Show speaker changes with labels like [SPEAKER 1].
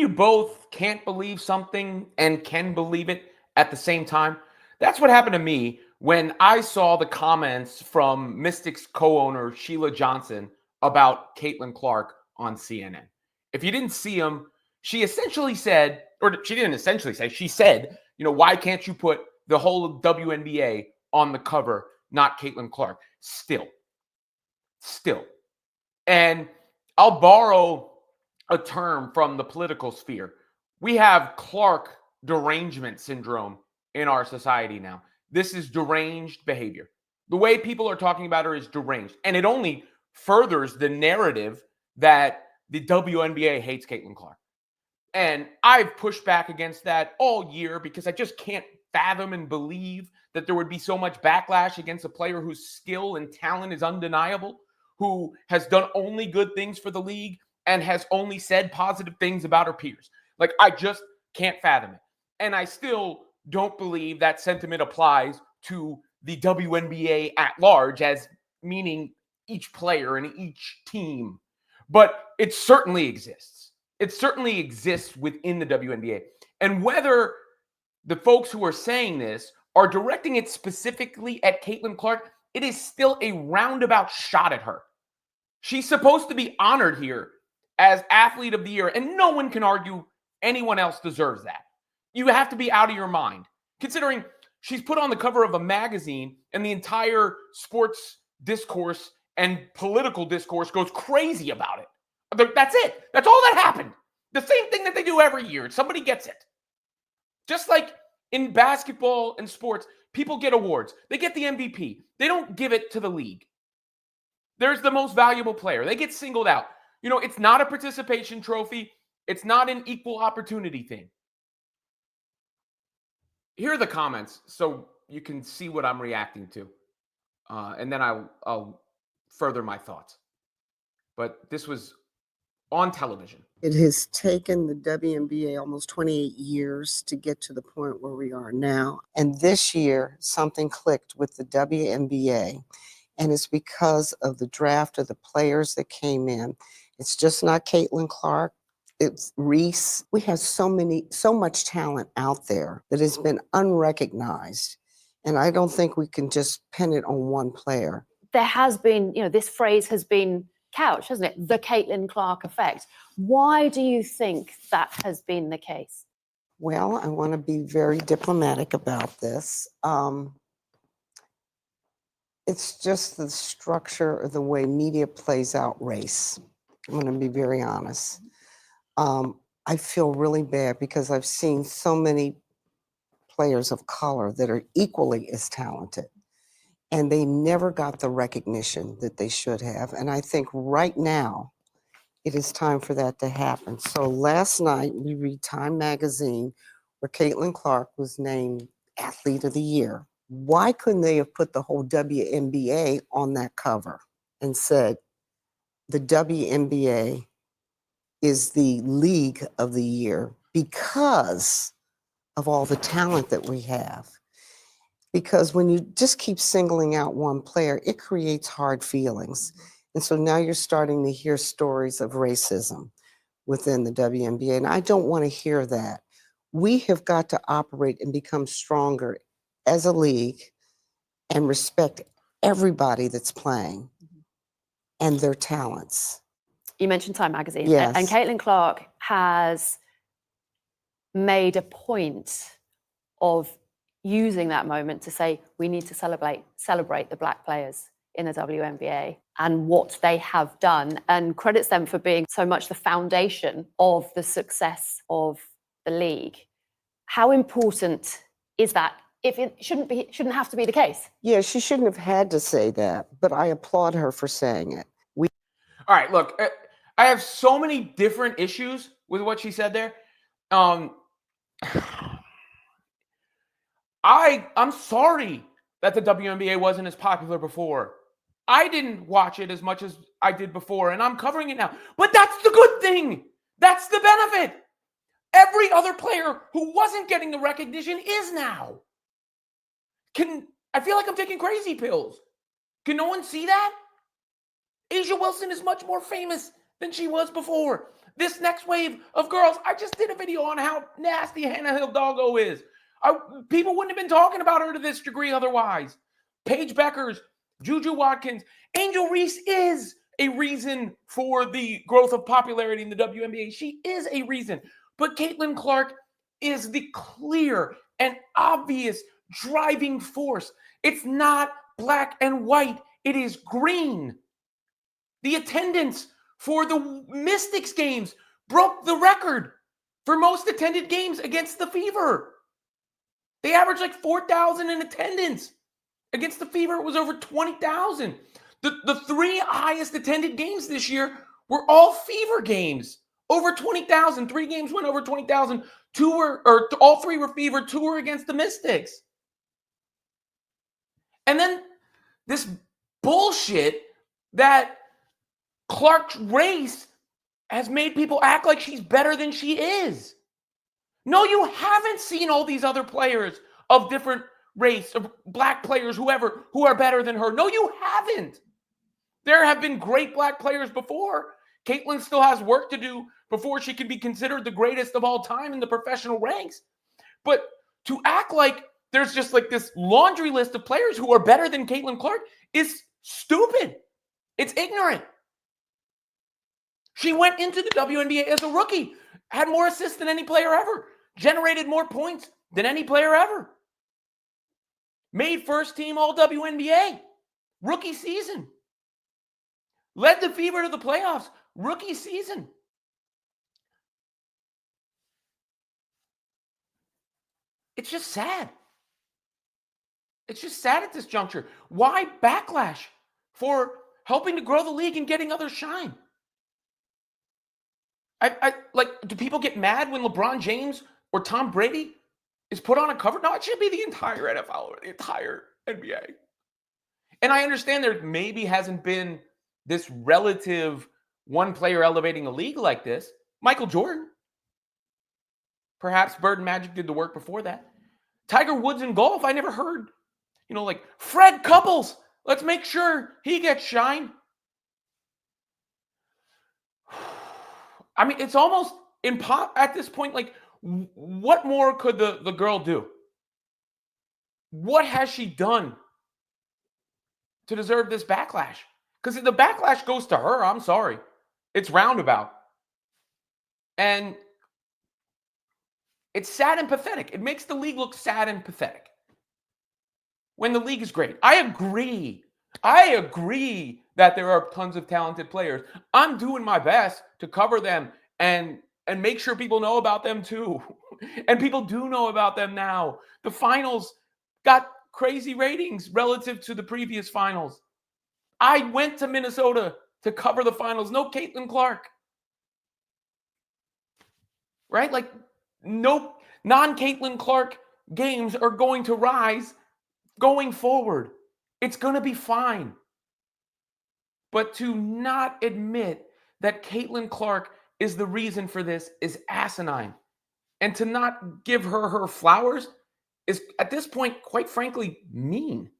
[SPEAKER 1] you both can't believe something and can believe it at the same time? That's what happened to me when I saw the comments from Mystics co-owner Sheila Johnson about Caitlin Clark on CNN. If you didn't see them, she essentially said, or she didn't essentially say, she said, why can't you put the whole WNBA on the cover, not Caitlin Clark? Still. And I'll borrow a term from the political sphere. We have Clark derangement syndrome in our society now. This is deranged behavior. The way people are talking about her is deranged. And it only furthers the narrative that the WNBA hates Caitlin Clark. And I've pushed back against that all year because I just can't fathom and believe that there would be so much backlash against a player whose skill and talent is undeniable, who has done only good things for the league and has only said positive things about her peers. Like, I just can't fathom it. And I still don't believe that sentiment applies to the WNBA at large, as meaning each player and each team. But it certainly exists. It certainly exists within the WNBA. And whether the folks who are saying this are directing it specifically at Caitlin Clark, it is still a roundabout shot at her. She's supposed to be honored here as Athlete of the Year, and no one can argue anyone else deserves that. You have to be out of your mind, considering she's put on the cover of a magazine and the entire sports discourse and political discourse goes crazy about it. That's it. That's all that happened. The same thing that they do every year. Somebody gets it. Just like in basketball and sports, people get awards. They get the MVP. They don't give it to the league. There's the most valuable player. They get singled out. It's not a participation trophy. It's not an equal opportunity thing. Here are the comments so you can see what I'm reacting to. And then I'll further my thoughts. But this was on television.
[SPEAKER 2] It has taken the WNBA almost 28 years to get to the point where we are now. And this year, something clicked with the WNBA. And it's because of the draft of the players that came in. It's just not Caitlin Clark. It's Reese. We have so much talent out there that has been unrecognized. And I don't think we can just pin it on one player.
[SPEAKER 3] There has been, this phrase has been couched, hasn't it? The Caitlin Clark effect. Why do you think that has been the case?
[SPEAKER 2] Well, I want to be very diplomatic about this. It's just the structure of the way media plays out race. I'm going to be very honest. I feel really bad because I've seen so many players of color that are equally as talented, and they never got the recognition that they should have. And I think right now, it is time for that to happen. So last night, we read Time magazine where Caitlin Clark was named Athlete of the Year. Why couldn't they have put the whole WNBA on that cover and said, the WNBA is the league of the year because of all the talent that we have? Because when you just keep singling out one player, it creates hard feelings. And so now you're starting to hear stories of racism within the WNBA. And I don't want to hear that. We have got to operate and become stronger as a league and respect everybody that's playing and their talents.
[SPEAKER 3] You mentioned Time magazine.
[SPEAKER 2] Yes.
[SPEAKER 3] And Caitlin Clark has made a point of using that moment to say we need to celebrate the Black players in the WNBA and what they have done, and credits them for being so much the foundation of the success of the league. How important is that, if it shouldn't have to be the case?
[SPEAKER 2] Yeah, she shouldn't have had to say that, but I applaud her for saying it.
[SPEAKER 1] All right, look, I have so many different issues with what she said there. I'm sorry that the WNBA wasn't as popular before. I didn't watch it as much as I did before, and I'm covering it now. But that's the good thing. That's the benefit. Every other player who wasn't getting the recognition is now. I feel like I'm taking crazy pills. Can no one see that? Asia Wilson is much more famous than she was before. This next wave of girls, I just did a video on how nasty Hannah Hidalgo is. People wouldn't have been talking about her to this degree otherwise. Paige Beckers, Juju Watkins, Angel Reese is a reason for the growth of popularity in the WNBA. She is a reason. But Caitlin Clark is the clear and obvious driving force. It's not black and white. It is green. The attendance for the Mystics games broke the record for most attended games against the Fever. They averaged like 4,000 in attendance. Against the Fever, it was over 20,000. The three highest attended games this year were all Fever games. Over 20,000. 3 games went over 20,000. All 3 were Fever. 2 were against the Mystics. And then this bullshit that Clark's race has made people act like she's better than she is. No, you haven't seen all these other players of different race, of black players, whoever, who are better than her. No, you haven't. There have been great black players before. Caitlin still has work to do before she can be considered the greatest of all time in the professional ranks. But to act like there's just like this laundry list of players who are better than Caitlin Clark is stupid. It's ignorant. She went into the WNBA as a rookie, had more assists than any player ever, generated more points than any player ever. Made first team all WNBA, rookie season. Led the Fever to the playoffs, rookie season. It's just sad. It's just sad at this juncture. Why backlash for helping to grow the league and getting others shine? Do people get mad when LeBron James or Tom Brady is put on a cover? No, it should be the entire NFL or the entire NBA. And I understand there maybe hasn't been this relative one player elevating a league like this. Michael Jordan. Perhaps Bird and Magic did the work before that. Tiger Woods in golf, I never heard. Like Fred Couples. Let's make sure he gets shine. I mean, it's almost at this point, like, what more could the girl do? What has she done to deserve this backlash? Because the backlash goes to her. I'm sorry. It's roundabout. And it's sad and pathetic. It makes the league look sad and pathetic when the league is great. I agree that there are tons of talented players. I'm doing my best to cover them and make sure people know about them too. And people do know about them now. The finals got crazy ratings relative to the previous finals. I went to Minnesota to cover the finals. No Caitlin Clark. Right? Like, no non-Caitlin Clark games are going to rise going forward. It's going to be fine. But to not admit that Caitlin Clark is the reason for this is asinine. And to not give her flowers is, at this point, quite frankly, mean.